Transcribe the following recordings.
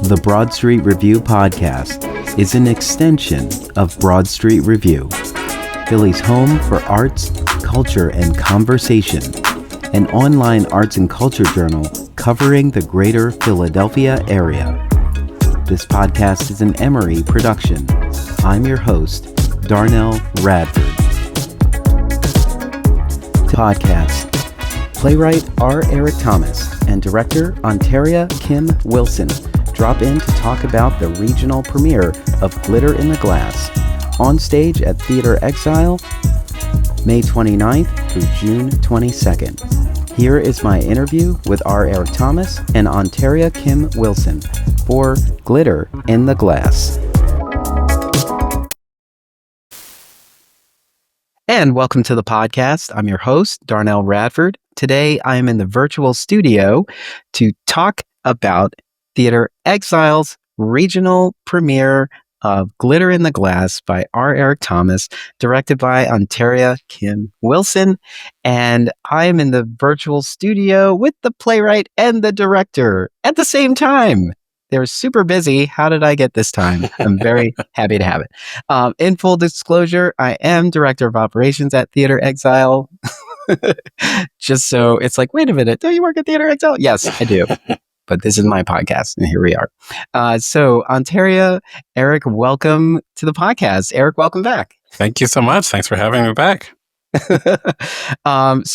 The Broad Street Review podcast is an extension of Broad Street Review, Philly's home for arts, culture, and conversation, an online arts and culture journal covering the greater Philadelphia area. This podcast is an Emory production. I'm your host, Darnelle Radford. Podcast. Playwright R. Eric Thomas and director Ontaria Kim Wilson drop in to talk about the regional premiere of Glitter in the Glass, on stage at Theater Exile, May 29th through June 22nd. Here is my interview with R. Eric Thomas and Ontaria Kim Wilson for Glitter in the Glass. And welcome to the podcast. I'm your host, Darnelle Radford. Today, I am in the virtual studio to talk about Theater Exile's regional premiere of Glitter in the Glass by R. Eric Thomas, directed by Ontaria Kim Wilson. And I am in the virtual studio with the playwright and the director at the same time. They're super busy. How did I get this time? I'm very happy to have it. In full disclosure, I am director of operations at Theater Exile. Just so it's like, wait a minute, do you work at Theater Exile? Yes, I do. But this is my podcast, and here we are. So, Ontaria, Eric, welcome to the podcast. Eric, welcome back. Thank you so much. Thanks for having me back. First, I'll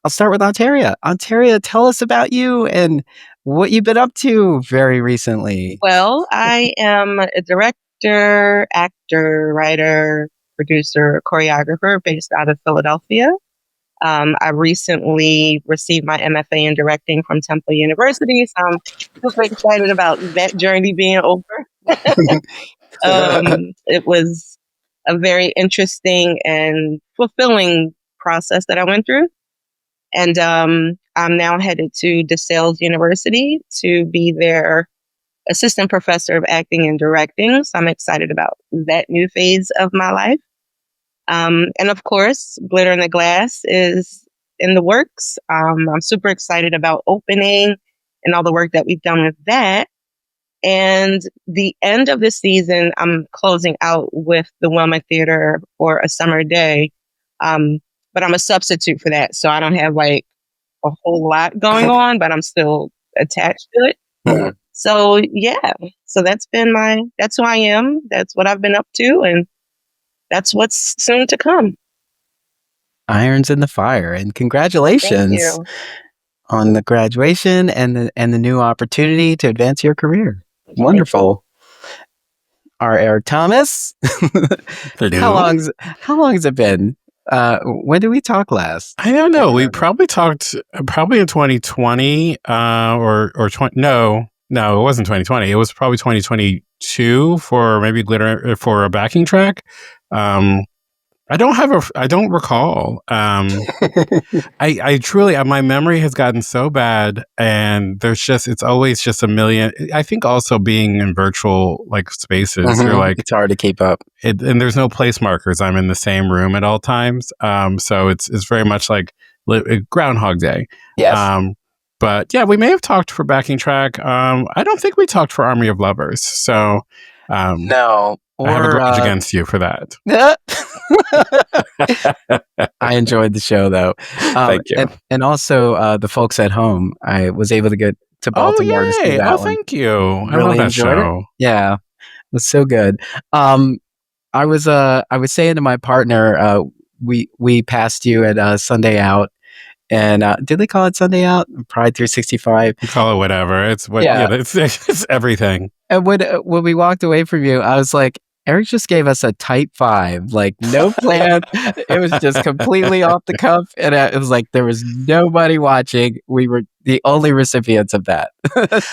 start with Ontaria. Ontaria, tell us about you and what you've been up to very recently. Well, I am a director, actor, writer, producer, choreographer based out of Philadelphia. I recently received my MFA in directing from Temple University, so I'm super excited about that journey being over. It was a very interesting and fulfilling process that I went through. And I'm now headed to DeSales University to be their assistant professor of acting and directing. So I'm excited about that new phase of my life. And of course, Glitter in the Glass is in the works. I'm super excited about opening and all the work that we've done with that. And the end of the season, I'm closing out with the Wilma Theater for a summer day. But I'm a substitute for that. So I don't have like a whole lot going on, but I'm still attached to it. So yeah, so that's who I am. That's what I've been up to. And that's what's soon to come. Irons in the fire, and congratulations on the graduation and the new opportunity to advance your career. Wonderful. R. Eric Thomas. How long has it been? When did we talk last? I don't know. We probably talked in 2020 no, it wasn't 2020. It was probably 2022 for maybe Glitter for a backing track. I don't recall. I truly, my memory has gotten so bad, and it's always just a million. I think also being in virtual like spaces, you're like, it's hard to keep up. And there's no place markers. I'm in the same room at all times. So it's very much like Groundhog Day. Yes. But yeah, we may have talked for backing track. I don't think we talked for Army of Lovers. So no. I have a grudge against you for that. I enjoyed the show, though. Thank you. And also the folks at home. I was able to get to Baltimore to see that one. Thank you. I really love that enjoyed show. It. Yeah, it was so good. I was saying to my partner, we passed you at Sunday Out. And did they call it Sunday Out? Pride 365. You call it whatever. It's it's everything. And when we walked away from you, I was like, Eric just gave us a type 5, like no plan. It was just completely off the cuff. And it was like, there was nobody watching. We were the only recipients of that.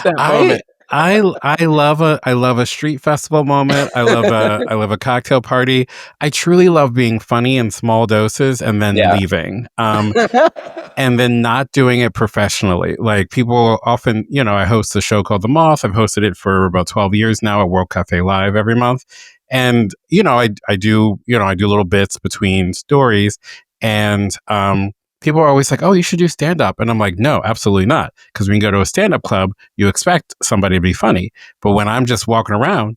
Moment. I love a street festival moment. I love a cocktail party. I truly love being funny in small doses and then leaving. And then not doing it professionally. Like people often, I host a show called The Moth. I've hosted it for about 12 years now at World Cafe Live every month. And, I do little bits between stories. And people are always like, "Oh, you should do stand up," and I'm like, "No, absolutely not." Because when you go to a stand up club, you expect somebody to be funny, but when I'm just walking around,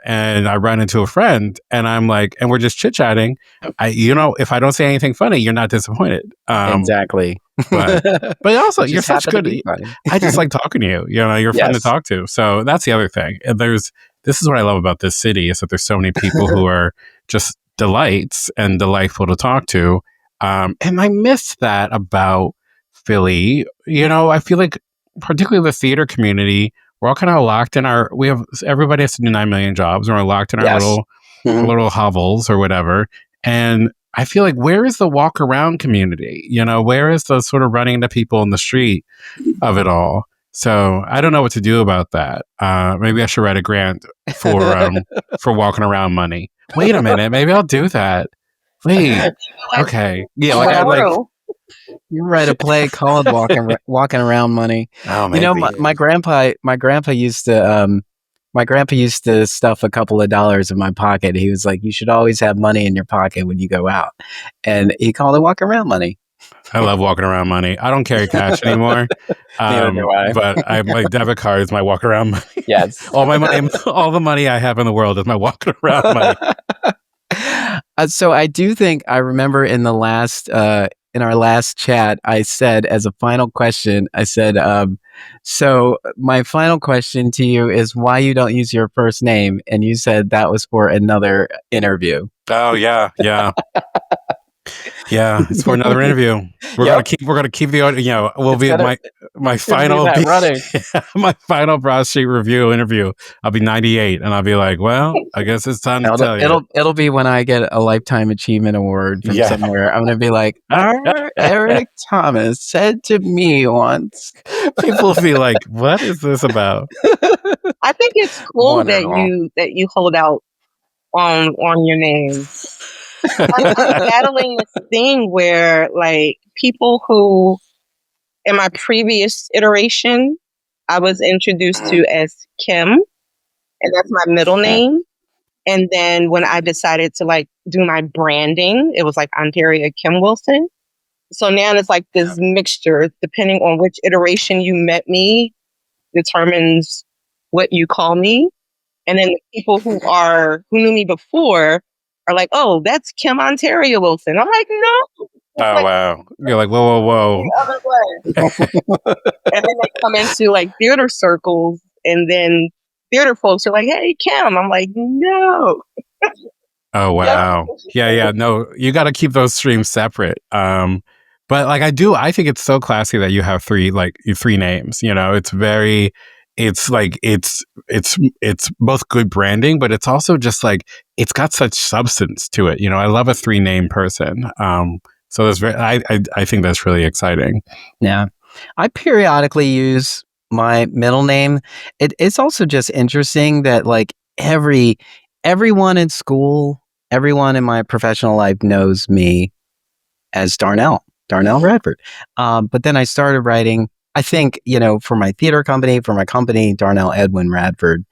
and I run into a friend, and I'm like, and we're just chit chatting, if I don't say anything funny, you're not disappointed. Exactly. But also, It you're just such happened to good. be funny. I just like talking to you. You're fun to Yes. talk to. So that's the other thing. And this is what I love about this city is that there's so many people who are just delights and delightful to talk to. And I miss that about Philly. I feel like particularly the theater community, we're all kind of locked in everybody has to do 9 million jobs, and we're locked in our Yes. little hovels or whatever. And I feel like where is the walk around community? Where is the sort of running into people in the street of it all? So I don't know what to do about that. Maybe I should write a grant for walking around money. Wait a minute, maybe I'll do that. Wait, okay, Yeah, you write a play called "Walking Around Money." Oh, maybe. My grandpa used to stuff a couple of dollars in my pocket. He was like, "You should always have money in your pocket when you go out," and he called it "Walking Around Money." I love walking around money. I don't carry cash anymore, Neither do I. but my debit card is my walk around money. Yes, all my money, all the money I have in the world is my walking around money. So I do think I remember in our last chat, I said as a final question, I said, so my final question to you is why you don't use your first name, and you said that was for another interview. Oh yeah. Yeah, it's for another interview. We're gonna keep the will be my final my final Broad Street Review interview. I'll be 98, and I'll be like, well, I guess it's time to tell you. It'll be when I get a Lifetime Achievement Award from somewhere. I'm gonna be like, Eric Thomas said to me once. People will be like, what is this about? I think it's cool that you hold out on your name. I'm battling this thing where like people who in my previous iteration I was introduced to as Kim, and that's my middle name. And then when I decided to like do my branding, it was like Ontaria Kim Wilson. So now it's like this mixture, depending on which iteration you met me, determines what you call me. And then the people who knew me before are like, oh, that's Kim Ontaria Wilson. I'm like, no. Oh, like, wow. You're like, whoa. The other way. And then they come into like theater circles, and then theater folks are like, hey, Kim. I'm like, no. Oh, wow. Yeah. No, you got to keep those streams separate. But like I think it's so classy that you have three names. It's both good branding, but it's also just like it's got such substance to it. I love a 3-name person. So that's I think that's really exciting. Yeah, I periodically use my middle name. It's also just interesting that like everyone in school, everyone in my professional life knows me as Darnelle Radford. But then I started writing, I think, for my theater company, for my company, Darnelle Edwin Radford.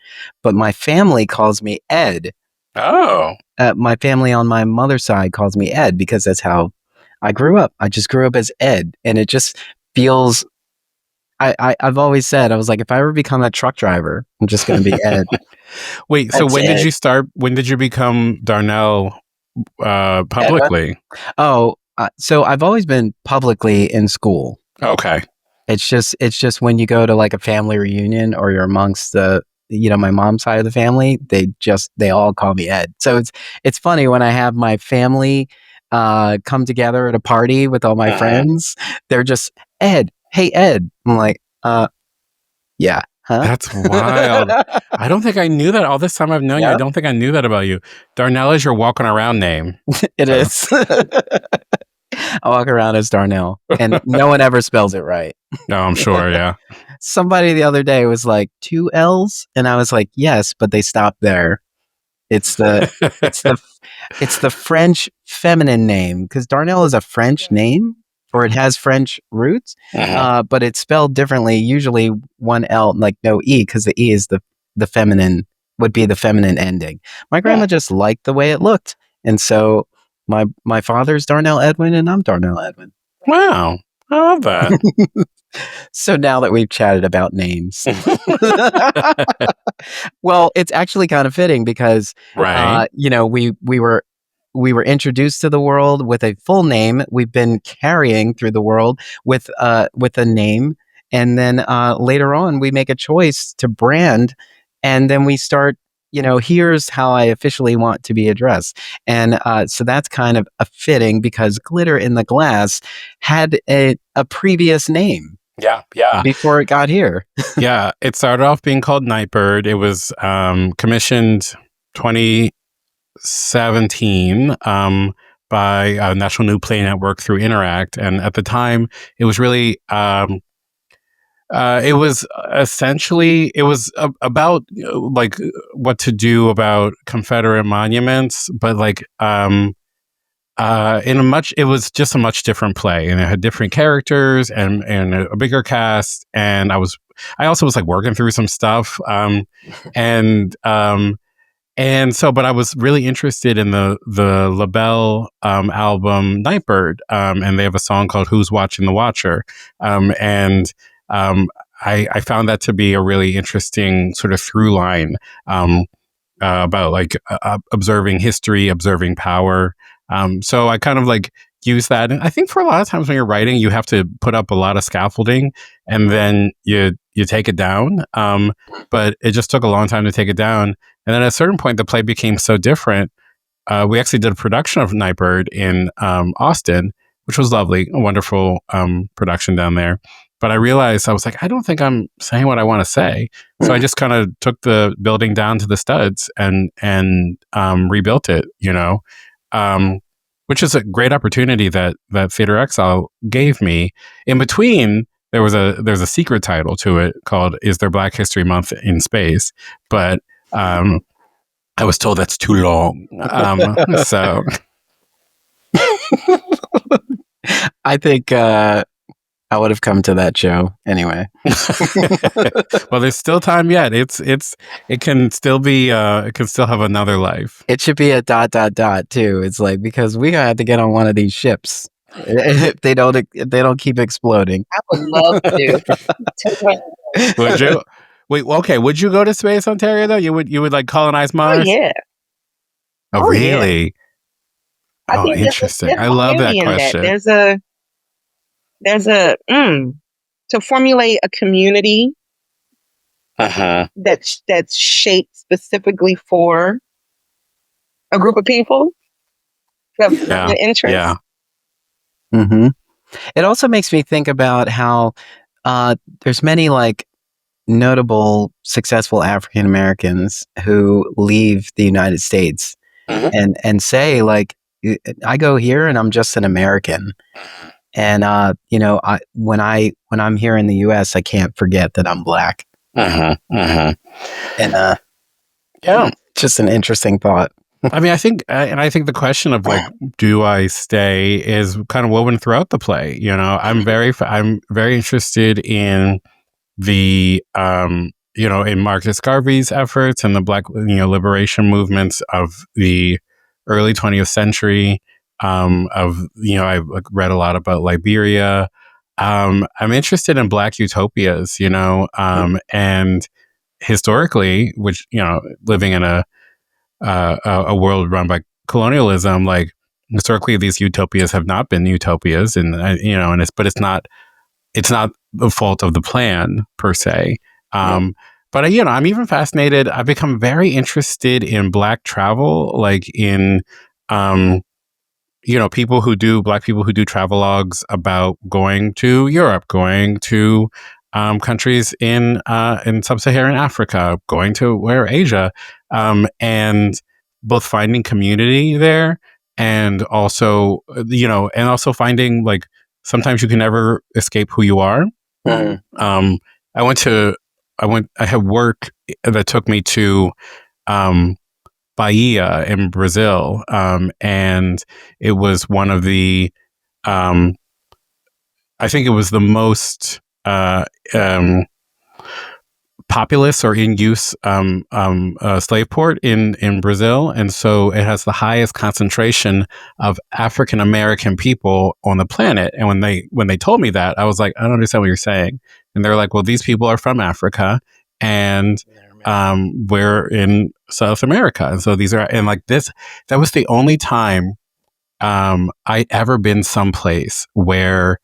But my family calls me Ed. Oh. My family on my mother's side calls me Ed because that's how I grew up. I just grew up as Ed. And it just feels, I've always said, I was like, if I ever become a truck driver, I'm just going to be Ed. Wait, so when did you start? When did you become Darnelle publicly? Oh, so I've always been publicly in school. Okay. It's just when you go to like a family reunion or you're amongst the, my mom's side of the family, they all call me Ed. So it's funny when I have my family come together at a party with all my friends, they're just Ed. Hey, Ed. I'm like, yeah. Huh? That's wild. I don't think I knew that. All this time I've known you, I don't think I knew that about you. Darnelle is your walking around name. It is. I walk around as Darnelle, and no one ever spells it right. No, I'm sure, yeah. Somebody the other day was like, 2 L's? And I was like, yes, but they stopped there. It's the French feminine name, because Darnelle is a French name, or it has French roots, but it's spelled differently, usually 1 L, like no E, because the E is the feminine, would be the feminine ending. My grandma just liked the way it looked. And so my father's Darnelle Edwin, and I'm Darnelle Edwin. Wow. I love that. So now that we've chatted about names, well, it's actually kind of fitting because, Right. we were introduced to the world with a full name. We've been carrying through the world with a name, and then later on we make a choice to brand, and then we start. Here's how I officially want to be addressed, and so that's kind of a fitting because Glitter in the Glass had a previous name Yeah. Yeah. before it got here. Yeah. It started off being called Nightbird. It was commissioned 2017 by National New Play Network through Interact. And at the time, it was really, it was essentially, it was about like what to do about Confederate monuments, but like, it was just a much different play, and it had different characters and a bigger cast. And I also was like working through some stuff, and so, but I was really interested in the LaBelle album Nightbird, and they have a song called "Who's Watching the Watcher," and I found that to be a really interesting sort of through line. About like observing history, observing power. So I kind of like use that. And I think for a lot of times when you're writing, you have to put up a lot of scaffolding and then you take it down. But it just took a long time to take it down. And then at a certain point, the play became so different. We actually did a production of Nightbird in Austin, which was lovely, a wonderful production down there. But I realized I was like, I don't think I'm saying what I want to say. So I just kind of took the building down to the studs and rebuilt it, which is a great opportunity that Theater Exile gave me. In between, there's a secret title to it called "Is There Black History Month in Space?" But I was told that's too long. So I think I would have come to that show anyway. Well, there's still time yet. It can still be it can still have another life. It should be a ... too. It's like, because we gotta have to get on one of these ships if they don't keep exploding. I would love to. Would you? Wait, okay. Would you go to space, Ontario? Though you would like colonize Oh Mars? yeah. Oh, Oh, yeah. really? I Oh, think interesting. there's I love that beauty in question. There's a to formulate a community that's shaped specifically for a group of people who have common interests. Yeah. Mm-hmm. It also makes me think about how there's many like notable, successful African Americans who leave the United States and say like, I go here and I'm just an American. And when I'm here in the U.S., I can't forget that I'm Black. And Yeah. Just an interesting thought. I mean, I think the question of like, do I stay, is kind of woven throughout the play. I'm very interested in the in Marcus Garvey's efforts and the Black liberation movements of the early 20th century. I've read a lot about Liberia. I'm interested in Black utopias, and historically, which living in a world run by colonialism, like historically, these utopias have not been utopias, and it's not the fault of the plan per se. But I'm even fascinated. I've become very interested in Black travel, like in Black people who do travelogues about going to Europe, going to countries in sub-Saharan Africa, going to Asia, and both finding community there and also finding like sometimes you can never escape who you are. I had work that took me to Bahia in Brazil, and it was one of the I think it was the most populous or in use slave port in Brazil, and so it has the highest concentration of African American people on the planet. And when they told me that, I was like, I don't understand what you're saying. And they're like, well, these people are from Africa, and we're in South America, and so these are, and like this, that was the only time I'd ever been someplace where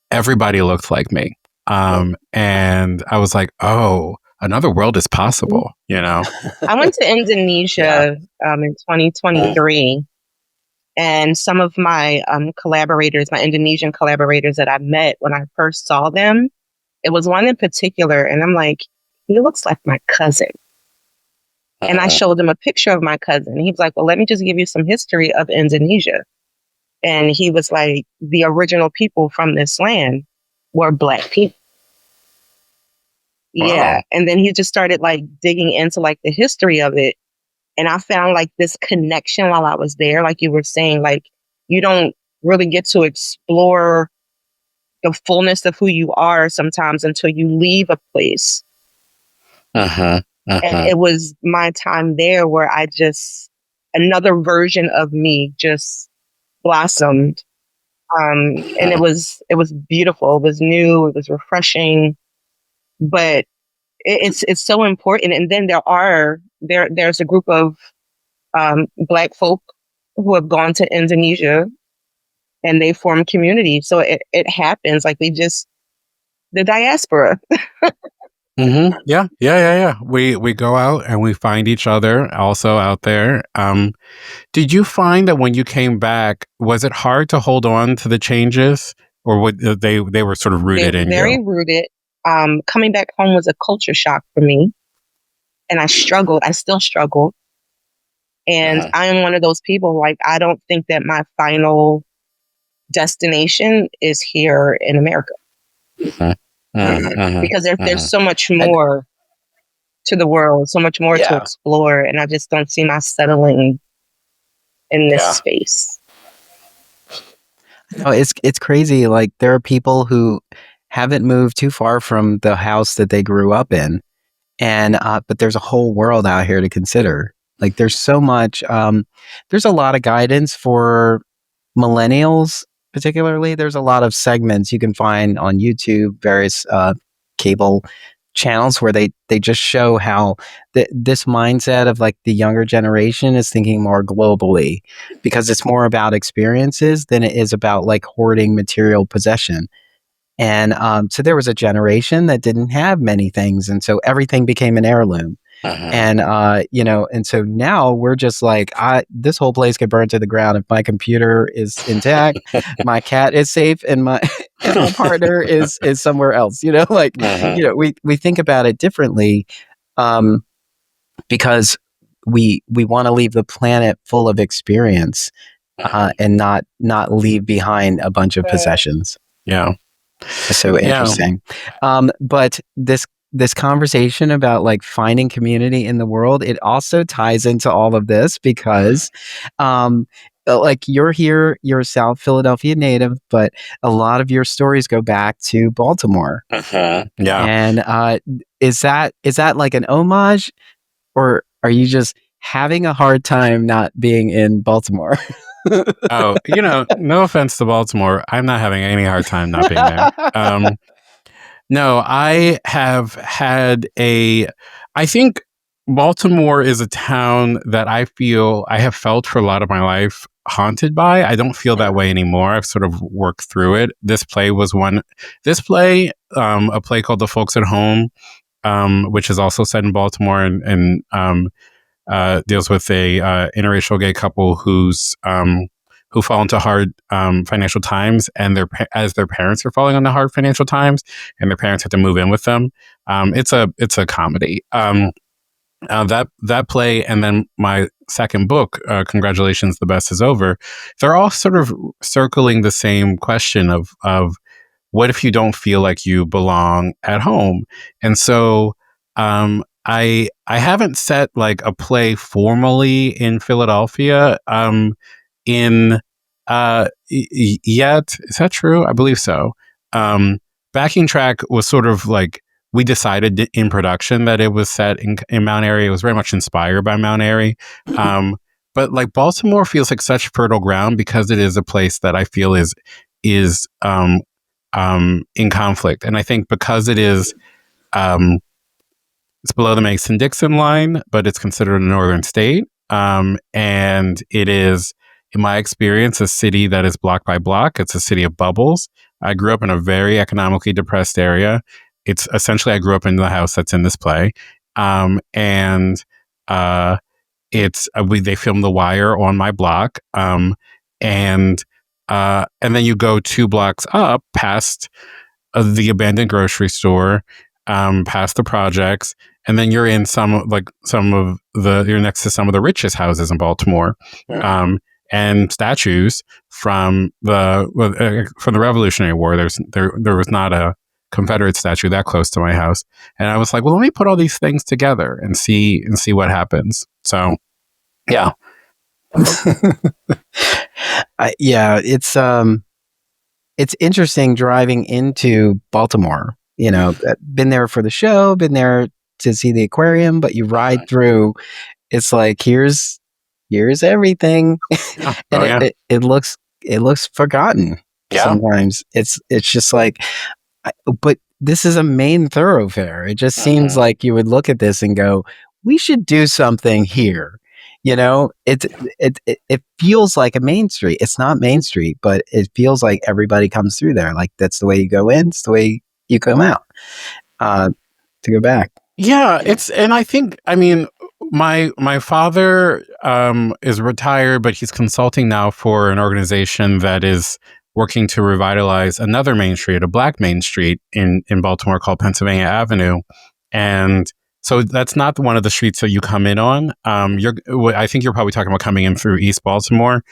everybody looked like me. And I was like, oh, another world is possible, you know? I went to Indonesia in 2023, and some of my collaborators, my Indonesian collaborators that I met when I first saw them, it was one in particular, and I'm like, he looks like my cousin. And I showed him a picture of my cousin. He was like, well, let me just give you some history of Indonesia. And he was like, the original people from this land were Black people. Wow. Yeah. And then he just started like digging into like the history of it. And I found like this connection while I was there. Like you were saying, like, you don't really get to explore the fullness of who you are sometimes until you leave a place. And it was my time there where I just, another version of me just blossomed. And it was beautiful. It was new. It was refreshing. But it's so important. And then there's a group of Black folk who have gone to Indonesia, and they form community. So it happens. Like the diaspora. Yeah. We go out and we find each other also out there. Did you find that when you came back, was it hard to hold on to the changes, or would they were sort of rooted in very you? Rooted. Coming back home was a culture shock for me, and I struggled. I still struggle. And I am one of those people, like, I don't think that my final destination is here in America. Because there's so much more to the world, so much more to explore. And I just don't see my settling in this space. No, it's crazy. Like, there are people who haven't moved too far from the house that they grew up in. And, but there's a whole world out here to consider. Like, there's so much, there's a lot of guidance for millennials, particularly. There's a lot of segments you can find on YouTube, various cable channels where they just show how this mindset of like the younger generation is thinking more globally, because it's more about experiences than it is about like hoarding material possession. And so there was a generation that didn't have many things, and so everything became an heirloom. And and so now we're just like, this whole place could burn to the ground if my computer is intact, my cat is safe, and my partner is somewhere else. We think about it differently, because we want to leave the planet full of experience, and not leave behind a bunch of possessions. Yeah. So interesting. But this conversation about like finding community in the world, it also ties into all of this, because like you're a South Philadelphia native, but a lot of your stories go back to Baltimore. Yeah. And is that like an homage, or are you just having a hard time not being in Baltimore? Oh, no offense to Baltimore, I'm not having any hard time not being there. No, I have had I think Baltimore is a town that I feel I have felt for a lot of my life haunted by. I don't feel that way anymore. I've sort of worked through it. This play was one. This play, a play called The Folks at Home, which is also set in Baltimore, and deals with a interracial gay couple who fall into hard financial times, and as their parents are falling into hard financial times, and their parents have to move in with them. It's a comedy. That play, and then my second book, Congratulations, the Best is Over. They're all sort of circling the same question of what if you don't feel like you belong at home? And so I haven't set like a play formally in Philadelphia yet. Is that true? I believe so. Backing Track was sort of like we decided in production that it was set in Mount Airy. It was very much inspired by Mount Airy. But like Baltimore feels like such fertile ground because it is a place that I feel is in conflict. And I think because it is, it's below the Mason-Dixon line, but it's considered a northern state. And it is, in my experience, a city that is block by block. It's a city of bubbles. I grew up in a very economically depressed area. It's essentially, I grew up in the house that's in this play. And they filmed The Wire on my block. And then you go 2 blocks up past the abandoned grocery store, past the projects, and then you're in you're next to some of the richest houses in Baltimore, and statues from the Revolutionary War. There was not a Confederate statue that close to my house, and I was like, well, let me put all these things together and see what happens. Yeah. Yeah, it's interesting driving into Baltimore. You know, been there for the show, been there to see the aquarium, but you ride through. It's like here's everything, and it looks forgotten. Yeah. Sometimes it's just like, but this is a main thoroughfare. It just seems like you would look at this and go, we should do something here. You know, it feels like a main street. It's not Main Street, but it feels like everybody comes through there. Like that's the way you go in. It's the way you come out to go back. Yeah, and I think, I mean, my father is retired, but he's consulting now for an organization that is working to revitalize another main street, a Black Main Street in Baltimore called Pennsylvania Avenue, and so that's not one of the streets that you come in on. I think you're probably talking about coming in through East Baltimore,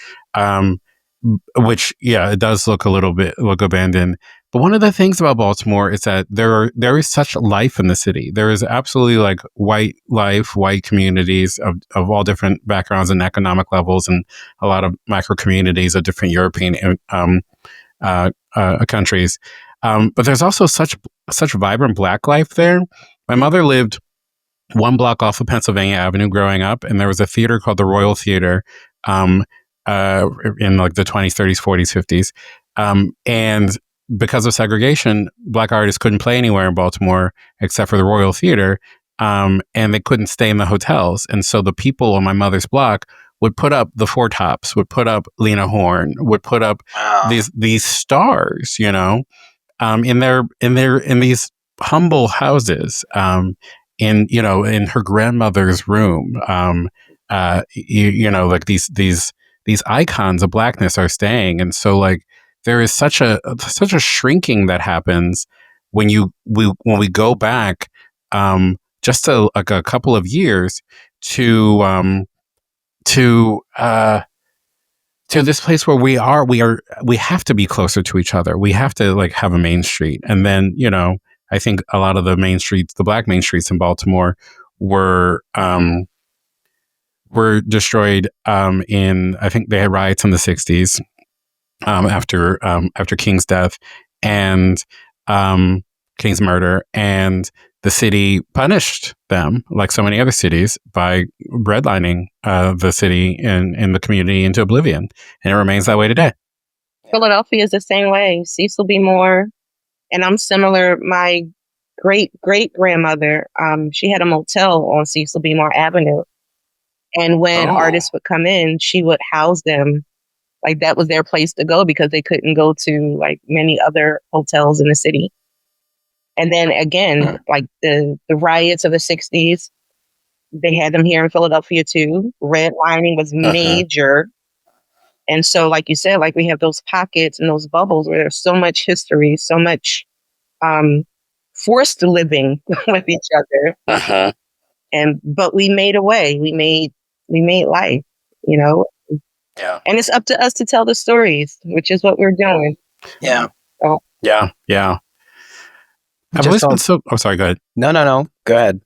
which, yeah, it does look abandoned. But one of the things about Baltimore is that there is such life in the city. There is absolutely like white life, white communities of all different backgrounds and economic levels, and a lot of micro communities of different European countries. But there's also such vibrant Black life there. My mother lived 1 block off of Pennsylvania Avenue growing up, and there was a theater called the Royal Theater in like the 20s, 30s, 40s, 50s. And because of segregation, Black artists couldn't play anywhere in Baltimore except for the Royal Theater, and they couldn't stay in the hotels. And so the people on my mother's block would put up the Four Tops, would put up Lena Horne, would put up these stars, you know, in these humble houses, in her grandmother's room, like these icons of Blackness are staying. And so like there is such a shrinking that happens when we go back just to like a couple of years to this place where we have to be closer to each other. We have to like have a main street. And then, I think a lot of the main streets, the Black main streets in Baltimore were destroyed I think they had riots in the 60s after King's death and King's murder, and the city punished them like so many other cities by redlining the city and the community into oblivion, and it remains that way today. Philadelphia is the same way. Cecil B. Moore, and I'm similar. My great-great-grandmother, she had a motel on Cecil B. Moore Avenue, and when artists would come in, she would house them. Like that was their place to go because they couldn't go to like many other hotels in the city. And then again, like the riots of the 60s, they had them here in Philadelphia too. Redlining was major. And so, like you said, like we have those pockets and those bubbles where there's so much history, so much forced living with each other. But we made a way. We made life, Yeah. And it's up to us to tell the stories, which is what we're doing. Yeah. So. Yeah. I've always been so. Oh, sorry. Go ahead. No. Go ahead.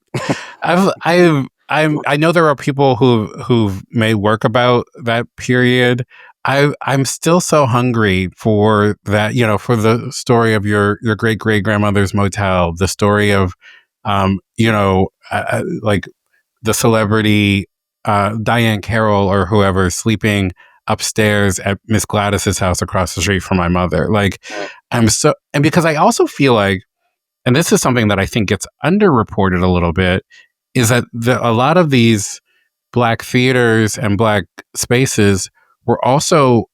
I know there are people who've made work about that period. I'm still so hungry for that, for the story of your great great grandmother's motel, the story of, like the celebrity Diane Carroll or whoever sleeping upstairs at Miss Gladys's house across the street from my mother. Like, and because I also feel like, and this is something that I think gets underreported a little bit, is that a lot of these Black theaters and Black spaces were also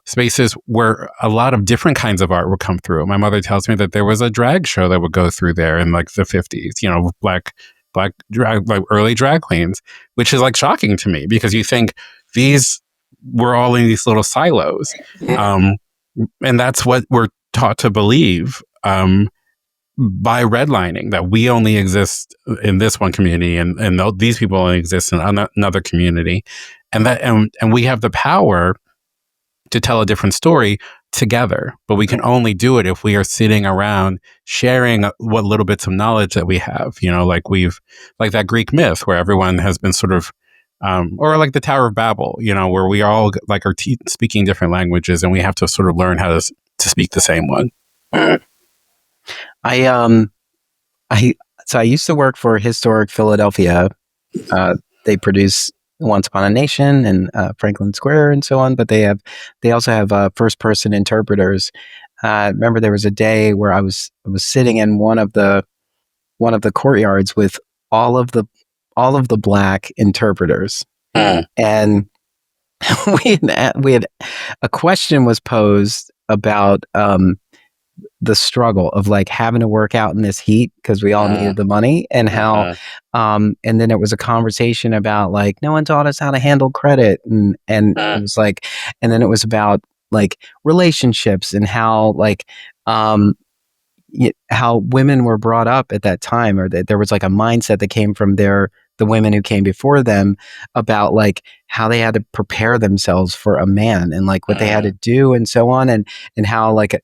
spaces where a lot of different kinds of art would come through. My mother tells me that there was a drag show that would go through there in like the 50s, Black drag, like early drag queens, which is like shocking to me because you think these were all in these little silos. And that's what we're taught to believe. By redlining that we only exist in this one community and these people only exist in another community, and we have the power to tell a different story together, but we can only do it if we are sitting around sharing what little bits of knowledge that we have, like that Greek myth where everyone has been sort of or like the Tower of Babel, where we all like are speaking different languages and we have to sort of learn how to speak the same one. I used to work for Historic Philadelphia. They produce Once Upon a Nation and Franklin Square and so on, but they also have first person interpreters. Remember there was a day where I was sitting in one of the courtyards with all of the Black interpreters, and we had a question was posed about the struggle of like having to work out in this heat because we all needed the money, and how and then it was a conversation about like no one taught us how to handle credit, and it was like, and then it was about like relationships and how like how women were brought up at that time, or that there was like a mindset that came from the women who came before them about like how they had to prepare themselves for a man and like what they had to do and so on, and how like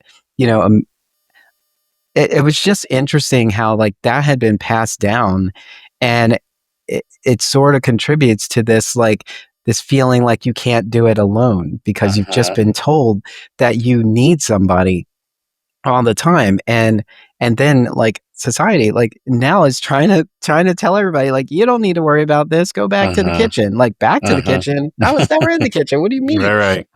it was just interesting how like that had been passed down, and it sort of contributes to this like this feeling like you can't do it alone because you've just been told that you need somebody all the time, and then like society like now is trying to tell everybody like you don't need to worry about this, go back to the kitchen, like back to the kitchen. I was never in the kitchen, what do you mean? Right.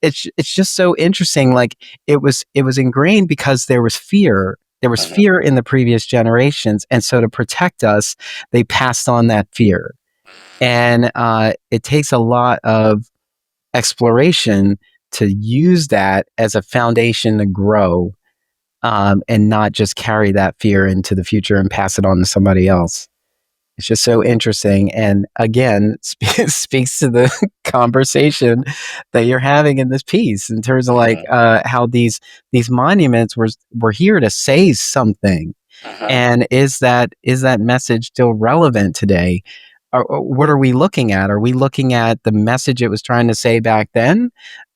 It's just so interesting, like it was ingrained because there was fear in the previous generations, and so to protect us they passed on that fear, and it takes a lot of exploration to use that as a foundation to grow, and not just carry that fear into the future and pass it on to somebody else. It's just so interesting, and again, speaks to the conversation that you're having in this piece in terms of like how these monuments were here to say something, and is that message still relevant today? Or what are we looking at? Are we looking at the message it was trying to say back then,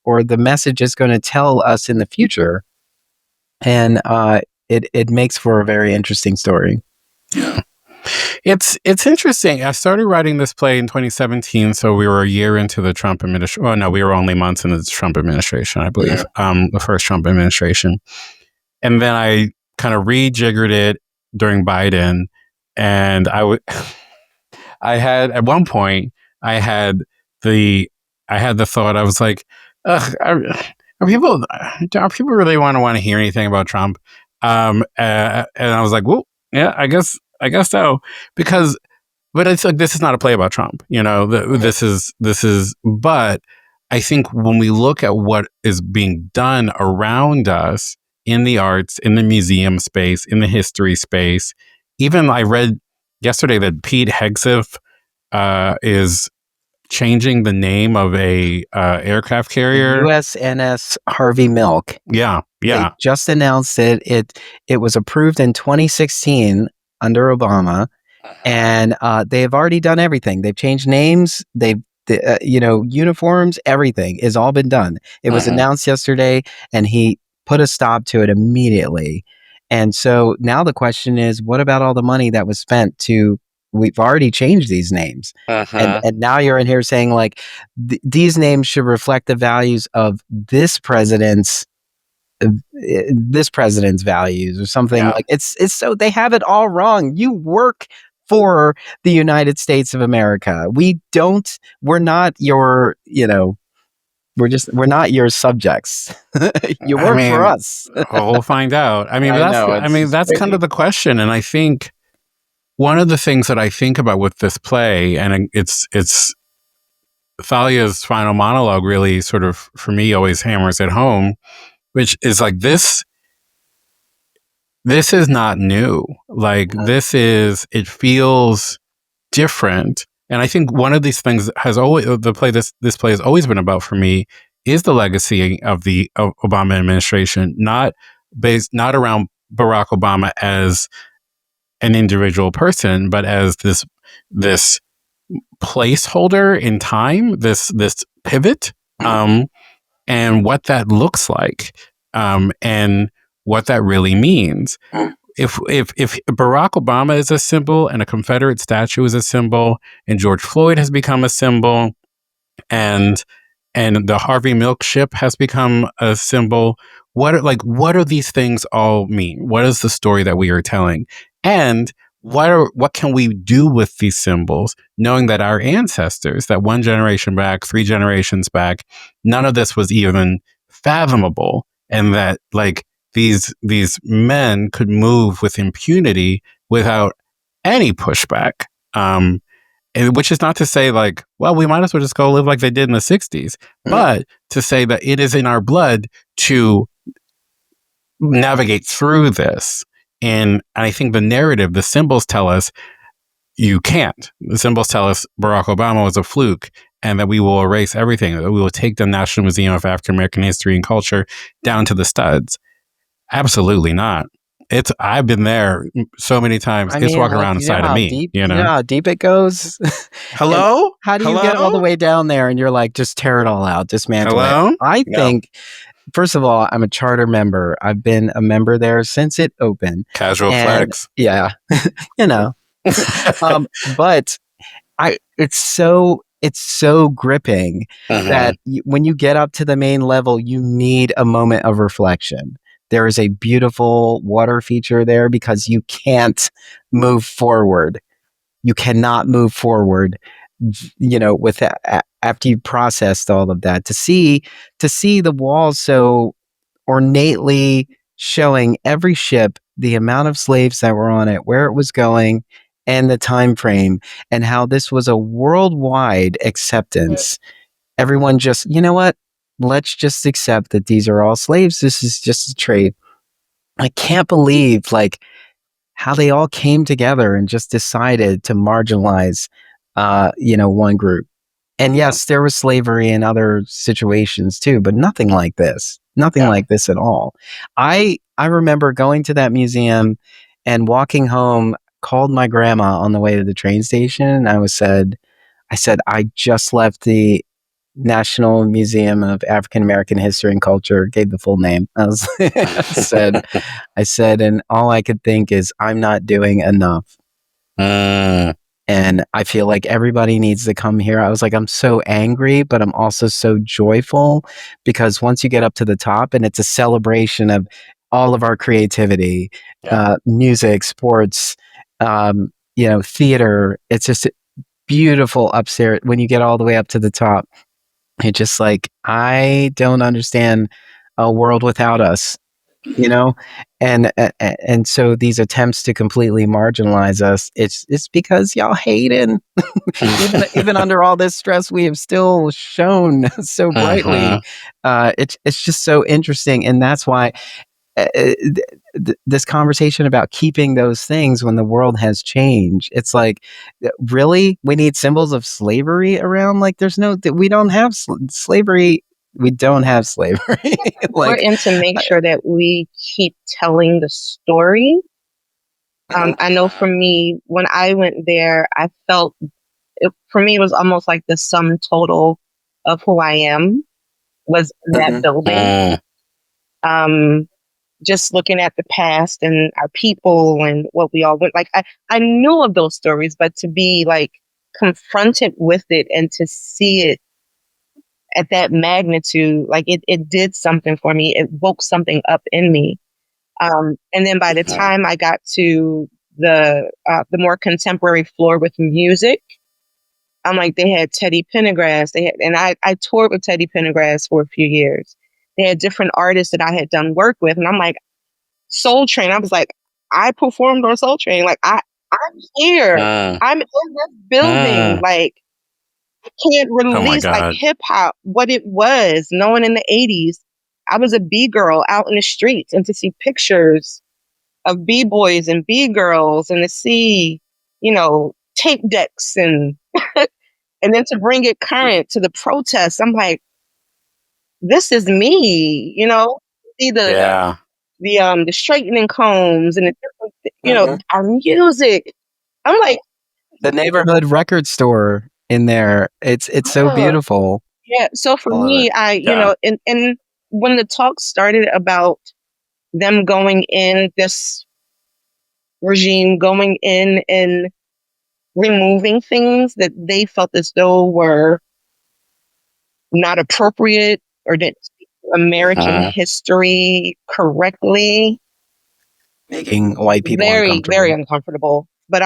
or the message it's going to tell us in the future? And it makes for a very interesting story. Yeah. It's interesting. I started writing this play in 2017, so we were a year into the Trump administration. Well, no, we were only months into the Trump administration, I believe, the first Trump administration. And then I kind of rejiggered it during Biden, and I had at one point I had the thought, I was like, ugh, are people really want to hear anything about Trump? And I was like, well, yeah, I guess so, because, but it's like, this is not a play about Trump, this is, but I think when we look at what is being done around us in the arts, in the museum space, in the history space, even I read yesterday that Pete Hegseth is changing the name of a aircraft carrier, USNS Harvey Milk. Yeah. They just announced it. It was approved in 2016 under Obama, and they have already done everything. They've changed names. Uniforms. Everything has all been done. It was announced yesterday, and he put a stop to it immediately. And so now the question is, what about all the money that was spent to we've already changed these names. And now you're in here saying like these names should reflect the values of this president's values or something. Like it's so they have it all wrong. You work for the United States of America. We're not your, we're not your subjects. You work for us. We'll find out. I mean, that's kind of the question. And I think one of the things that I think about with this play, and it's Thalia's final monologue really sort of, for me, always hammers it home, which is like this is not new. Like it feels different. And I think one of these things has always, this play has always been about for me, is the legacy of the Obama administration, not around Barack Obama as an individual person, but as this placeholder in time, this pivot, and what that looks like, and what that really means. If Barack Obama is a symbol and a Confederate statue is a symbol and George Floyd has become a symbol and the Harvey Milk ship has become a symbol, what do these things all mean? What is the story that we are telling? And what can we do with these symbols, knowing that our ancestors, that one generation back, 3 generations back, none of this was even fathomable, and that like these men could move with impunity without any pushback. Which is not to say like, well, we might as well just go live like they did in the 60s, but to say that it is in our blood to navigate through this. And I think the narrative, the symbols tell us you can't. The symbols tell us Barack Obama was a fluke and that we will erase everything, that we will take the National Museum of African American History and Culture down to the studs. Absolutely not. I've been there so many times. It's walking around inside of me. You know how deep it goes? Hello? How do you get all the way down there and you're like, just tear it all out, dismantle it? I think, first of all, I'm a charter member. I've been a member there since it opened. Casual flex. Yeah. But it's so gripping that when you get up to the main level, you need a moment of reflection. There is a beautiful water feature there because you can't move forward. You cannot move forward, with that, after you've processed all of that. To see the walls so ornately showing every ship, the amount of slaves that were on it, where it was going, and the time frame, and how this was a worldwide acceptance. Everyone just, you know what? Let's just accept that these are all slaves. This is just a trade. I can't believe like how they all came together and just decided to marginalize, one group. And yes, there was slavery in other situations too, but nothing like this. Nothing like this at all. I remember going to that museum and walking home, called my grandma on the way to the train station. And I said, I just left the National Museum of African American History and Culture, gave the full name. I said, and all I could think is, I'm not doing enough. And I feel like everybody needs to come here. I was like, I'm so angry, but I'm also so joyful, because once you get up to the top, and it's a celebration of all of our creativity, music, sports, theater. It's just beautiful upstairs. When you get all the way up to the top, it's just like, I don't understand a world without us, and so these attempts to completely marginalize us, it's because y'all hating. even under all this stress, we have still shown so brightly. It's just so interesting, and that's why this conversation about keeping those things when the world has changed, it's like, really, we need symbols of slavery around? Like, we don't have slavery. We don't have slavery. We're in to make sure that we keep telling the story. I know for me, when I went there, I felt for me, it was almost like the sum total of who I am was that building. just looking at the past and our people and what we all went, like, I knew of those stories, but to be like confronted with it and to see it at that magnitude, like it did something for me. It woke something up in me. And then by the time I got to the more contemporary floor with music, I'm like, they had Teddy Pendergrass. And I toured with Teddy Pendergrass for a few years. They had different artists that I had done work with, and I'm like, Soul Train. I was like, I performed on Soul Train. Like, I'm here. I'm in this building. Like, I can't release like hip hop, what it was. Knowing in the 80s, I was a B girl out in the streets, and to see pictures of B boys and B girls, and to see, tape decks and and then to bring it current to the protests, I'm like, this is me. See the straightening combs and the different, our music. I'm like, the neighborhood record store in there. It's so beautiful. Yeah. So for me, and when the talk started about them going in, this regime going in and removing things that they felt as though were not appropriate or didn't speak American history correctly, making white people very, very uncomfortable. But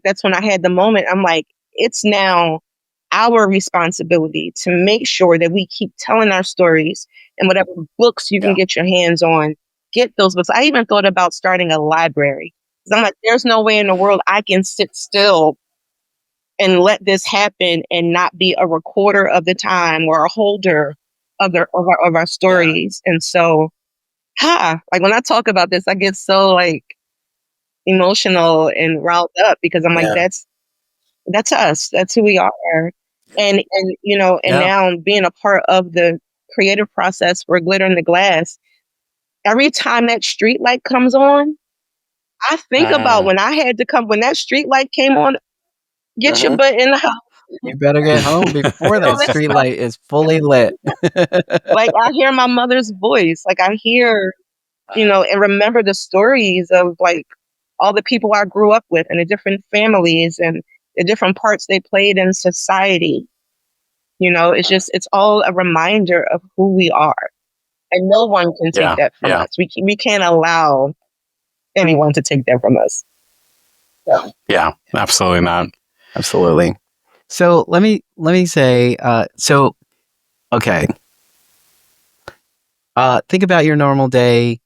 that's when I had the moment. I'm like, it's now our responsibility to make sure that we keep telling our stories, and whatever books you can get your hands on, get those books. I even thought about starting a library. I'm like, there's no way in the world I can sit still and let this happen and not be a recorder of the time or a holder of our stories. And so, like when I talk about this, I get so like emotional and riled up, because I'm like, that's us. That's who we are. And now being a part of the creative process for Glitter in the Glass, every time that street light comes on, I think about when that street light came on, get your butt in the house. You better get home before that street light is fully lit. Like, I hear my mother's voice. Like, I hear, and remember the stories of like all the people I grew up with and the different families and the different parts they played in society. It's all a reminder of who we are. And no one can take that from us. We can't allow anyone to take that from us. So. Yeah, absolutely not. Absolutely. So let me say, okay. Think about your normal day.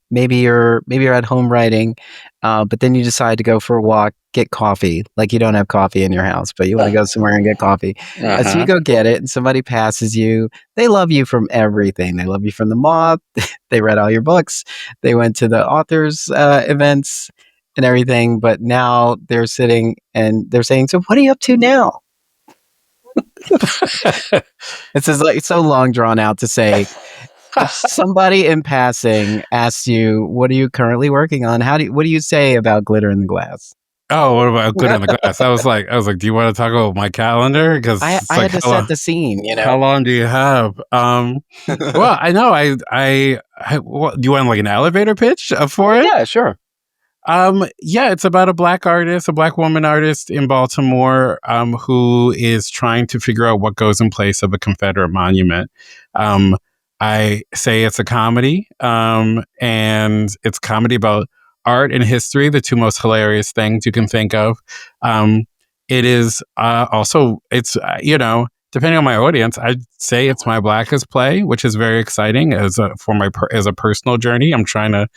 Maybe you're at home writing, but then you decide to go for a walk, get coffee. Like, you don't have coffee in your house, but you want to go somewhere and get coffee. So you go get it, and somebody passes you. They love you from everything. They love you from the mob. They read all your books. They went to the authors' events and everything. But now they're sitting and they're saying, "So what are you up to now?" It's like so long drawn out to say. If somebody in passing asks you, "What are you currently working on?" What do you say about Glitter in the Glass? Oh, what about Glitter in the Glass? I was like, do you want to talk about my calendar? Because I had to set the scene. How long do you have? Well, I know. Do you want like an elevator pitch for it? Yeah, sure. It's about a Black woman artist in Baltimore, who is trying to figure out what goes in place of a Confederate monument. I say it's a comedy, and it's comedy about art and history, the two most hilarious things you can think of. It is also, it's, depending on my audience, I'd say it's my Blackest play, which is very exciting as a personal journey. I'm trying to,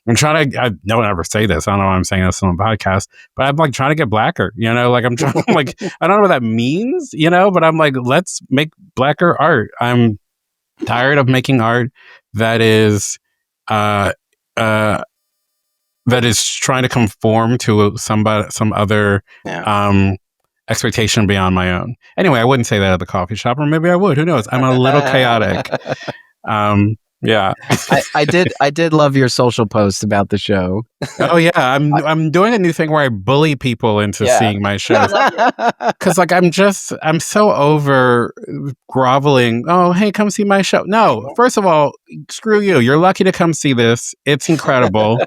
I don't ever say this. I don't know why I'm saying this on the podcast, but I'm like trying to get Blacker, like I'm trying, like, I don't know what that means, but I'm like, let's make Blacker art. I'm tired of making art that is trying to conform to some other expectation beyond my own. Anyway, I wouldn't say that at the coffee shop, or maybe I would. Who knows? I'm a little chaotic. Yeah. I did love your social post about the show. Oh yeah, I'm doing a new thing where I bully people into seeing my shows. Because like I'm so over groveling. Oh, hey, come see my show. No, first of all, screw you. You're lucky to come see this. It's incredible.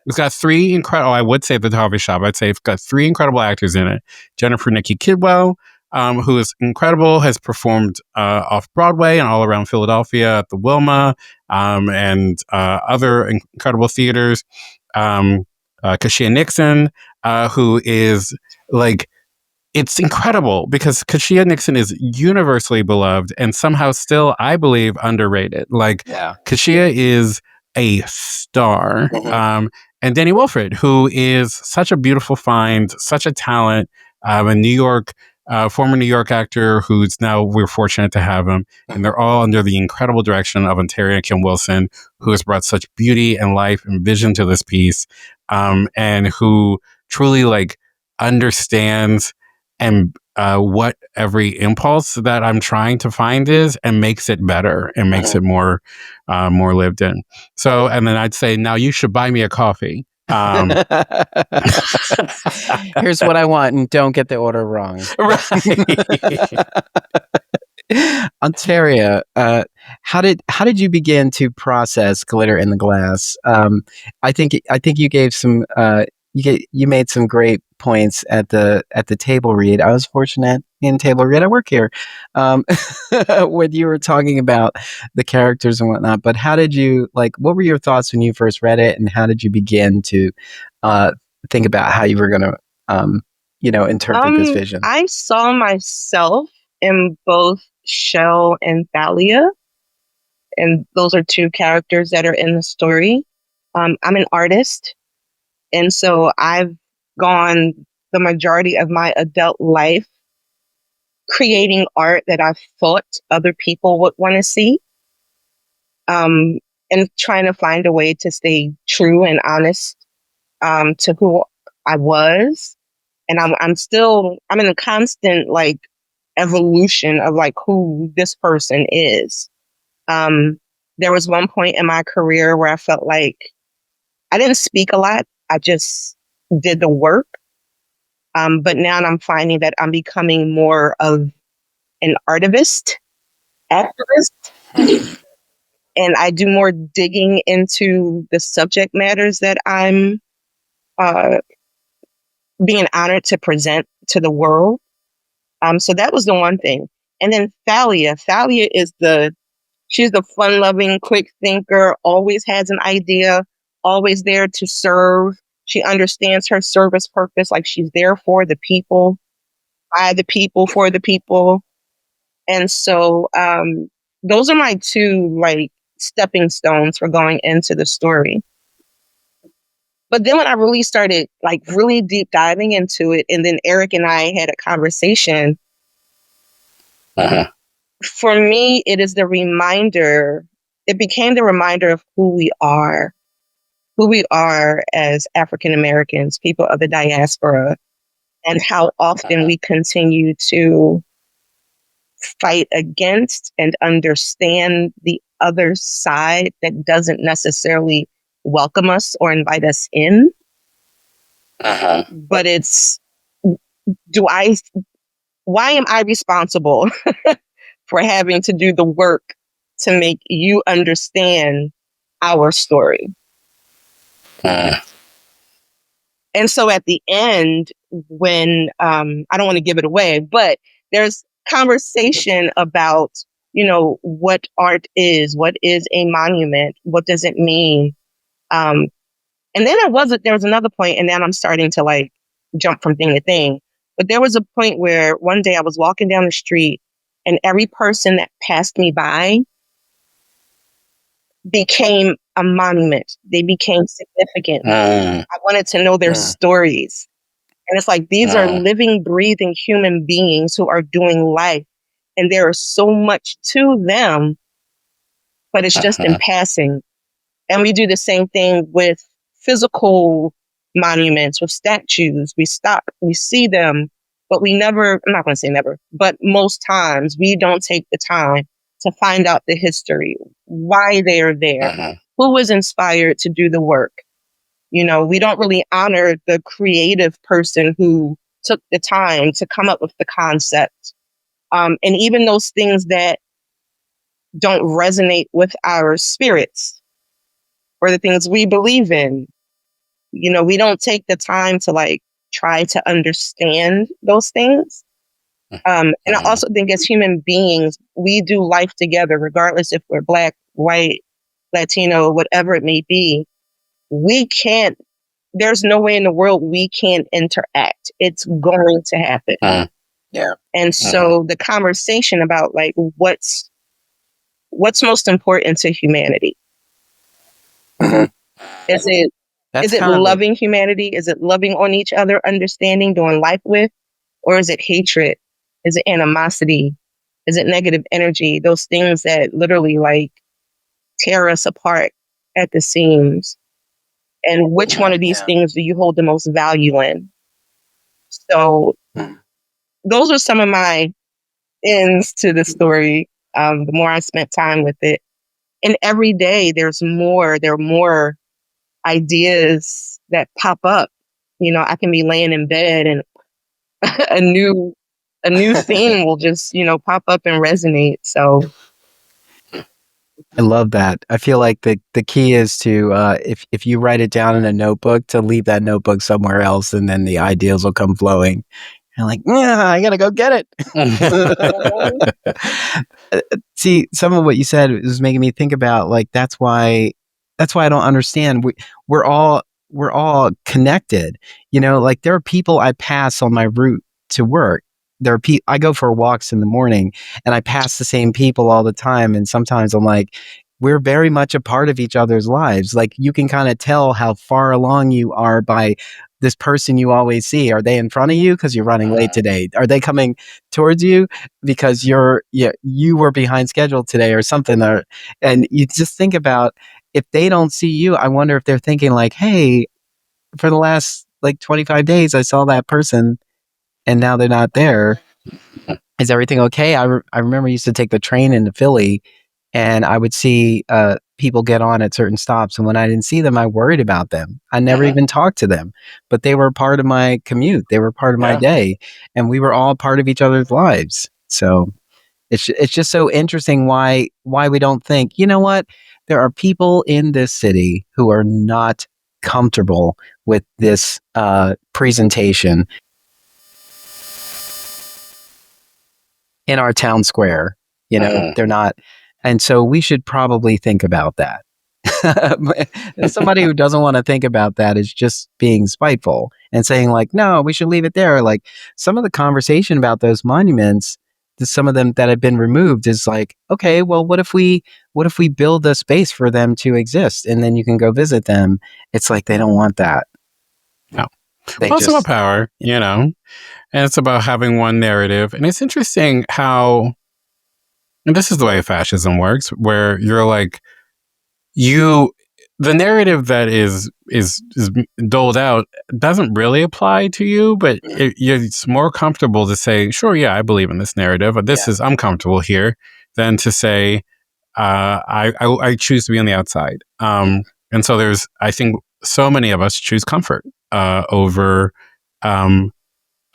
It's got three incredible. I would say the coffee shop. I'd say it's got three incredible actors in it. Jennifer Nikki Kidwell, who is incredible, has performed off Broadway and all around Philadelphia at the Wilma and other incredible theaters. Kashia Nixon, who is like, it's incredible because Kashia Nixon is universally beloved and somehow still, I believe, underrated. Like, Kashia is a star. And Danny Wilfred, who is such a beautiful find, such a talent, a New York, former New York actor who's now, we're fortunate to have him. And they're all under the incredible direction of Ontaria Kim Wilson, who has brought such beauty and life and vision to this piece, and who truly like understands and what every impulse that I'm trying to find is, and makes it better and makes it more lived in. So, and then I'd say, now you should buy me a coffee. Here's what I want, and don't get the order wrong. Right. Ontaria, how did you begin to process Glitter in the Glass? I think you gave some you made some great points at the table read. I was fortunate in table read. I work here when you were talking about the characters and whatnot. But how did you what were your thoughts when you first read it, and how did you begin to think about how you were going to interpret this vision? I saw myself in both Shell and Thalia, and those are two characters that are in the story. I'm an artist, and so I've gone the majority of my adult life creating art that I thought other people would want to see, and trying to find a way to stay true and honest to who I was. And I'm in a constant evolution of who this person is. There was one point in my career where I felt like I didn't speak a lot. I just did the work. But now I'm finding that I'm becoming more of an activist. And I do more digging into the subject matters that I'm being honored to present to the world. So that was the one thing. And then Thalia is she's the fun-loving, quick thinker, always has an idea, always there to serve. She understands her service purpose, like she's there for the people, by the people, for the people. And so those are my two stepping stones for going into the story. But then when I really started really deep diving into it, and then Eric and I had a conversation, for me, it is the reminder, it became the reminder of who we are as African Americans, people of the diaspora, and how often we continue to fight against and understand the other side that doesn't necessarily welcome us or invite us in. But it's, why am I responsible for having to do the work to make you understand our story? And so at the end, when I don't want to give it away, but there's conversation about, what art is, what is a monument, what does it mean? And then there was another point, and then I'm starting to jump from thing to thing. But there was a point where one day I was walking down the street, and every person that passed me by became a monument. They became significant. I wanted to know their stories. And it's these are living, breathing human beings who are doing life. And there is so much to them, but it's just in passing. And we do the same thing with physical monuments, with statues. We stop, we see them, but we never, I'm not going to say never, but most times we don't take the time to find out the history, why they are there, who was inspired to do the work. You know, we don't really honor the creative person who took the time to come up with the concept. And even those things that don't resonate with our spirits or the things we believe in, you know, we don't take the time to like try to understand those things. And I also think as human beings, we do life together, regardless if we're Black, white, Latino, whatever it may be. We can't, there's no way in the world we can interact. It's going to happen. Yeah. And so the conversation about like what's most important to humanity. Is it loving humanity? Is it loving on each other, understanding, doing life with? Or is it hatred? Is it animosity? Is it negative energy? Those things that literally like tear us apart at the seams. And which one of these things do you hold the most value in? So those are some of my ends to the story. The more I spent time with it. And every day there are more ideas that pop up. You know, I can be laying in bed and a new theme will just, you know, pop up and resonate. So I love that. I feel like the key is to if you write it down in a notebook, to leave that notebook somewhere else, and then the ideas will come flowing. And like, yeah, I gotta go get it. See, some of what you said was making me think about like that's why I don't understand. We're all connected. You know, like there are people I pass on my route to work. There are I go for walks in the morning and I pass the same people all the time. And sometimes I'm like, we're very much a part of each other's lives. Like you can kind of tell how far along you are by this person you always see. Are they in front of you because you're running late today? Are they coming towards you because you were behind schedule today or something? And you just think about, if they don't see you, I wonder if they're thinking like, hey, for the last like 25 days, I saw that person and now they're not there. Is everything okay? I remember I used to take the train into Philly and I would see people get on at certain stops. And when I didn't see them, I worried about them. I never even talked to them, but they were part of my commute. They were part of my day, and we were all part of each other's lives. So it's just so interesting why we don't think, you know what? There are people in this city who are not comfortable with this presentation in our town square. You know, they're not. And so we should probably think about that. Somebody who doesn't want to think about that is just being spiteful and saying like, no, we should leave it there. Like some of the conversation about those monuments, some of them that have been removed is like, okay, well, what if we build a space for them to exist and then you can go visit them? It's like, they don't want that. No. Well, it's about power, you know, and it's about having one narrative. And it's interesting how, and this is the way fascism works, where you're like, the narrative that is doled out doesn't really apply to you, but it's more comfortable to say, sure, yeah, I believe in this narrative, but I'm comfortable here, than to say, I choose to be on the outside. And so I think so many of us choose comfort over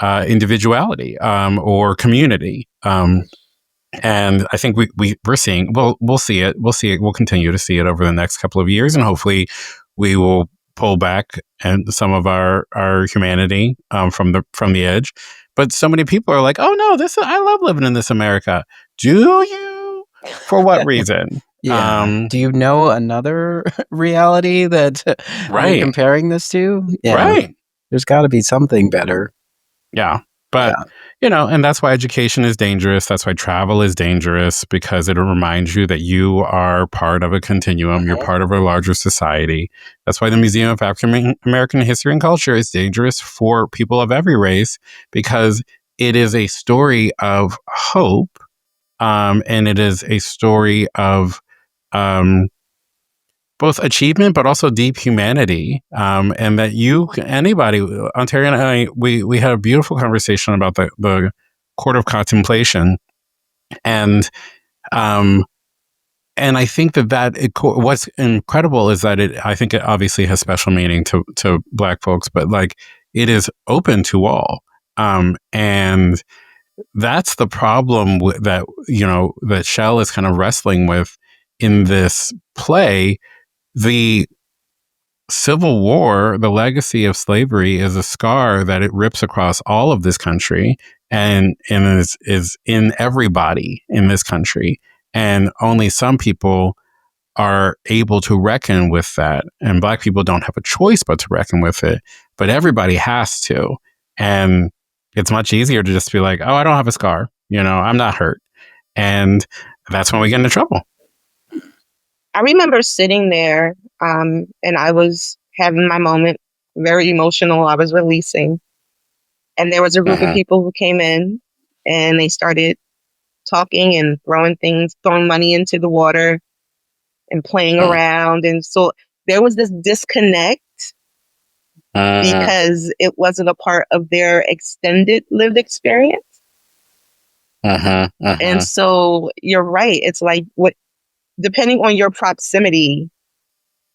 individuality or community. And I think we're seeing, we'll see it. We'll continue to see it over the next couple of years. And hopefully we will pull back and some of our humanity from the edge. But so many people are like, oh no, I love living in this America. Do you? For what reason? Yeah. Do you know another reality that you're comparing this to? Yeah. Right. There's got to be something better. Yeah. But, you know, and that's why education is dangerous. That's why travel is dangerous, because it reminds you that you are part of a continuum. You're part of a larger society. That's why the Museum of African American History and Culture is dangerous for people of every race, because it is a story of hope. And it is a story of both achievement, but also deep humanity. And that anybody, Ontaria and I, we had a beautiful conversation about the court of contemplation and And I think what's incredible is that I think it obviously has special meaning to Black folks, but like it is open to all. And that's the problem that Shell is kind of wrestling with in this play. The Civil War, the legacy of slavery, is a scar that it rips across all of this country and is in everybody in this country. And only some people are able to reckon with that. And Black people don't have a choice but to reckon with it. But everybody has to. And it's much easier to just be like, oh, I don't have a scar. I'm not hurt. And that's when we get into trouble. I remember sitting there and I was having my moment, very emotional. I was releasing. And there was a group of people who came in and they started talking and throwing money into the water and playing around. And so there was this disconnect because it wasn't a part of their extended lived experience. And so you're right. It's like depending on your proximity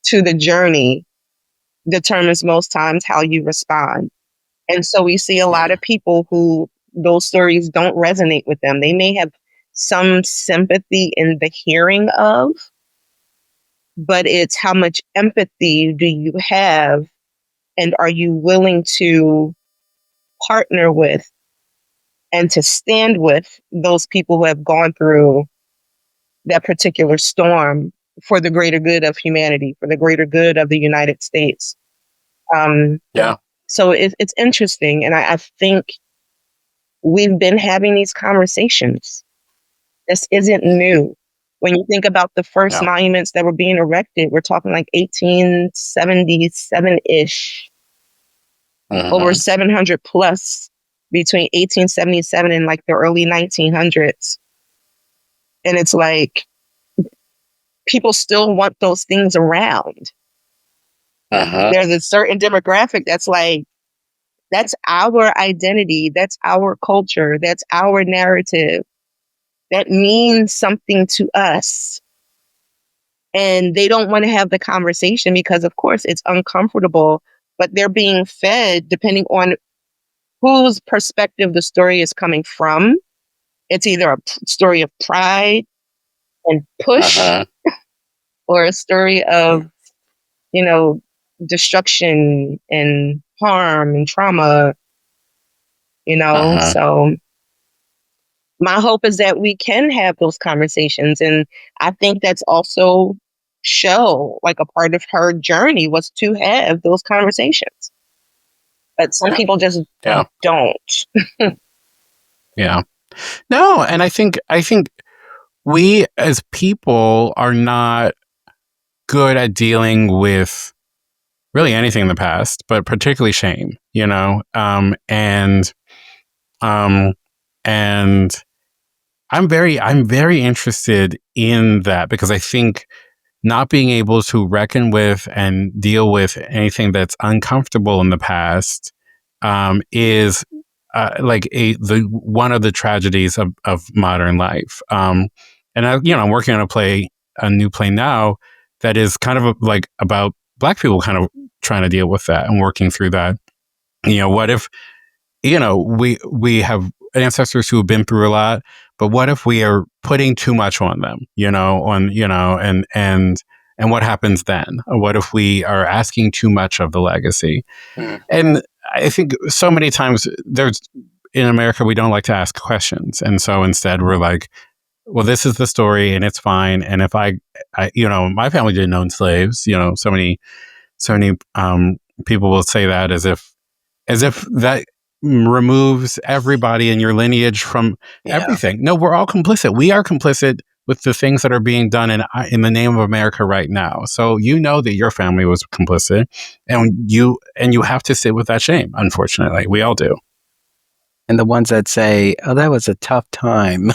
to the journey determines most times how you respond. And so we see a lot of people who those stories don't resonate with them. They may have some sympathy in the hearing of, but it's how much empathy do you have and are you willing to partner with and to stand with those people who have gone through that particular storm for the greater good of humanity, for the greater good of the United States. So it's interesting. And I think we've been having these conversations. This isn't new. When you think about the first monuments that were being erected, we're talking like 1877-ish, over 700 plus between 1877 and like the early 1900s. And it's like, people still want those things around. There's a certain demographic that's like, that's our identity. That's our culture. That's our narrative. That means something to us. And they don't want to have the conversation because, of course, it's uncomfortable, but they're being fed depending on whose perspective the story is coming from. It's either a story of pride and push or a story of, destruction and harm and trauma, So my hope is that we can have those conversations. And I think that's also like a part of her journey was to have those conversations. But some people just don't. No, and I think we as people are not good at dealing with really anything in the past, but particularly shame, and I'm very interested in that because I think not being able to reckon with and deal with anything that's uncomfortable in the past is like one of the tragedies of modern life. And I'm working on a new play now that is kind of like about Black people kind of trying to deal with that and working through that. What if, we have ancestors who have been through a lot, but what if we are putting too much on them, and what happens then? What if we are asking too much of the legacy? And I think so many times in America, we don't like to ask questions. And so instead we're like, well, this is the story and it's fine. And if I my family didn't own slaves, so many people will say that as if that removes everybody in your lineage from everything. No, we're all complicit. We are complicit with the things that are being done in the name of America right now. So that your family was complicit, and you have to sit with that shame. Unfortunately, we all do. And the ones that say, "Oh, that was a tough time,"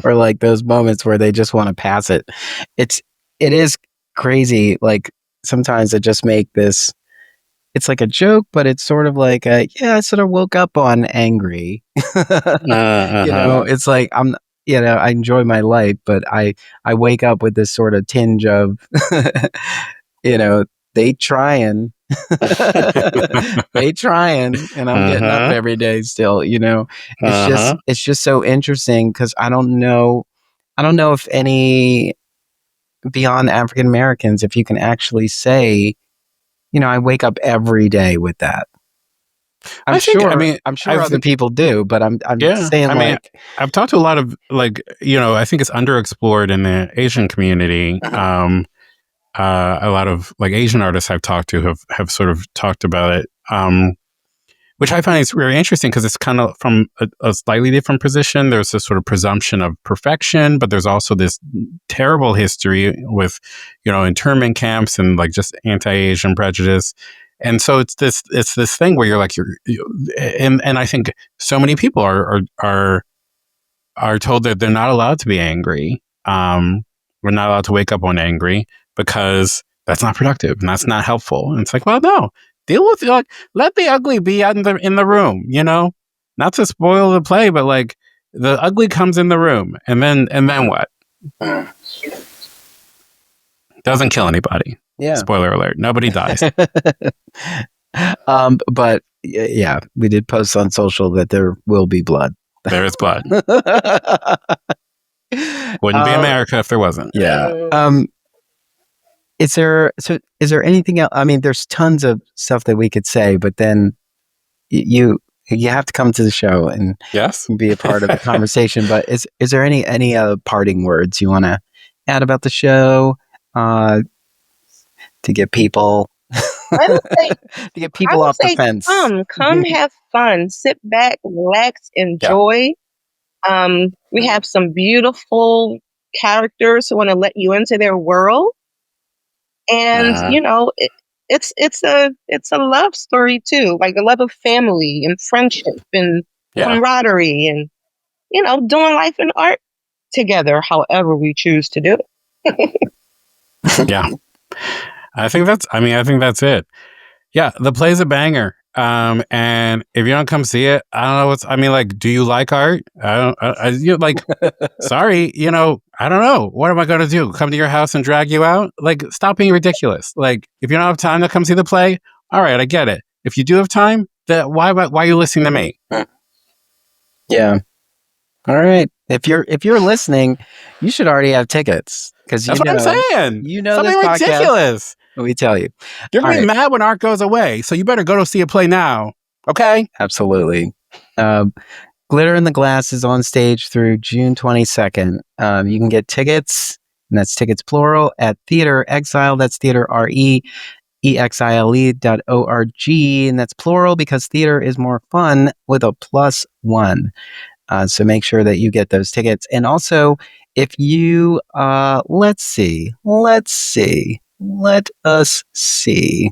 or like those moments where they just want to pass it. It is crazy. Like sometimes it just make this. It's like a joke, but it's sort of like I sort of woke up on angry. It's like I enjoy my life, but I wake up with this sort of tinge of, they trying, and I'm getting up every day still, it's just so interesting because I don't know if any beyond African Americans, if you can actually say, I wake up every day with that. I'm sure other people do, but I'm saying I've talked to a lot of I think it's underexplored in the Asian community. A lot of Asian artists I've talked to have sort of talked about it, which I find is very interesting because it's kind of from a slightly different position. There's this sort of presumption of perfection, but there's also this terrible history with, internment camps and just anti-Asian prejudice. And so it's this thing where you're and I think so many people are told that they're not allowed to be angry. We're not allowed to wake up when angry because that's not productive and that's not helpful. And it's well, no, deal with let the ugly be in the room, not to spoil the play, but the ugly comes in the room and then what? Doesn't kill anybody. Yeah. Spoiler alert. Nobody dies. But yeah, we did post on social that there will be blood. There is blood. Wouldn't be America if there wasn't. Yeah. Is there anything else? I mean, there's tons of stuff that we could say, but then you have to come to the show and be a part of the conversation. But is there any parting words you want to add about the show? To get people off the fence. Come have fun, sit back, relax, enjoy. Yeah. We have some beautiful characters who want to let you into their world, and it's a love story too, a love of family and friendship and camaraderie, and doing life and art together, however we choose to do it. Yeah. I think that's it. Yeah, the play's a banger. And if you don't come see it, I don't know do you like art? Sorry, I don't know. What am I going to do? Come to your house and drag you out? Stop being ridiculous. If you don't have time to come see the play, all right, I get it. If you do have time, then why are you listening to me? Yeah. All right. If you're listening, you should already have tickets. Because that's what I'm saying. Something this podcast, ridiculous. Let me tell you, you're gonna be mad when art goes away. So you better go to see a play now. Okay. Absolutely. Glitter in the Glass is on stage through June 22nd. You can get tickets, and that's tickets plural, at Theater Exile. That's Theater REEXILE.org, and that's plural because theater is more fun with a +1. So make sure that you get those tickets. And also, if you, let us see.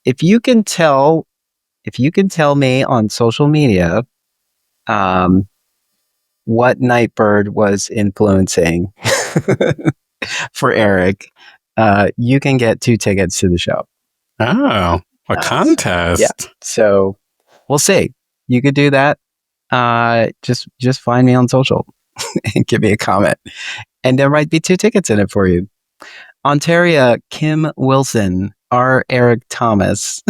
If you can tell me on social media, what Nightbird was influencing for Eric, you can get 2 tickets to the show. Oh, a contest. Yeah. So we'll see. You could do that. Just find me on social and give me a comment, and there might be 2 tickets in it for you. Ontaria Kim Wilson, R. Eric Thomas.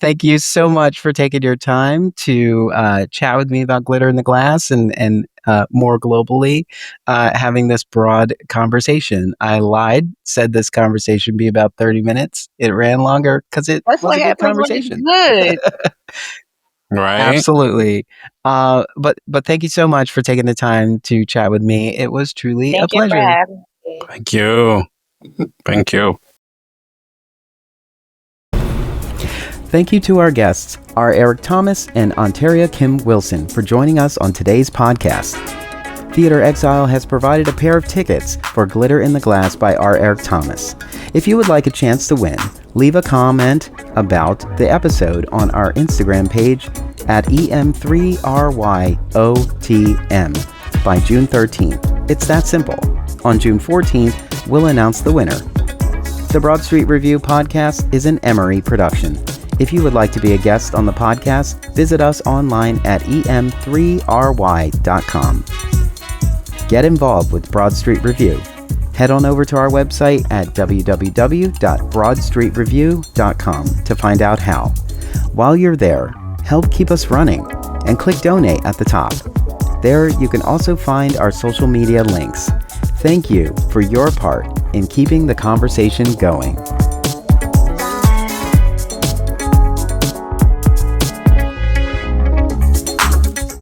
Thank you so much for taking your time to chat with me about Glitter in the Glass and more globally, having this broad conversation. I lied, said this conversation be about 30 minutes. It ran longer because it was a good conversation. Good. Right. Absolutely. But thank you so much for taking the time to chat with me. It was truly a pleasure. Thank you. Thank you. Thank you to our guests, R. Eric Thomas and Ontaria Kim Wilson, for joining us on today's podcast. Theater Exile has provided a pair of tickets for Glitter in the Glass by R. Eric Thomas. If you would like a chance to win, leave a comment about the episode on our Instagram page at EM3RYOTM by June 13th. It's that simple. On June 14th, we'll announce the winner. The Broad Street Review podcast is an Emory production. If you would like to be a guest on the podcast, visit us online at em3ry.com. Get involved with Broad Street Review. Head on over to our website at www.broadstreetreview.com to find out how. While you're there, help keep us running and click donate at the top. There you can also find our social media links. Thank you for your part in keeping the conversation going.